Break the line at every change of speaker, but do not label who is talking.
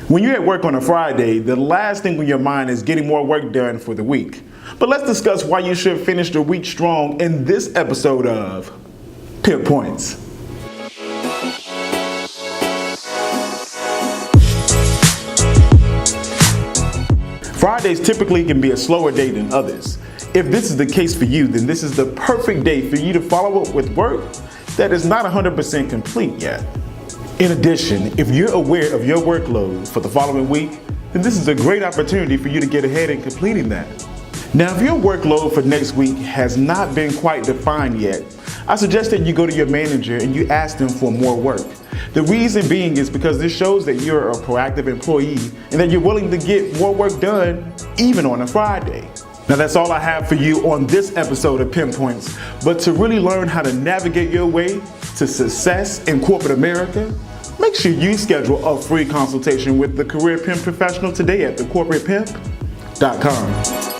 When you're at work on a Friday, the last thing on your mind is getting more work done for the week. But let's discuss why you should finish the week strong in this episode of Pimp Points. Fridays typically can be a slower day than others. If this is the case for you, then this is the perfect day for you to follow up with work that is not 100% complete yet. In addition, if you're aware of your workload for the following week, then this is a great opportunity for you to get ahead in completing that. Now, if your workload for next week has not been quite defined yet, I suggest that you go to your manager and you ask them for more work. The reason being is because this shows that you're a proactive employee and that you're willing to get more work done even on a Friday. Now, that's all I have for you on this episode of Pimp Points. But to really learn how to navigate your way to success in corporate America, make sure you schedule a free consultation with the Career Pimp professional today at thecorporatepimp.com.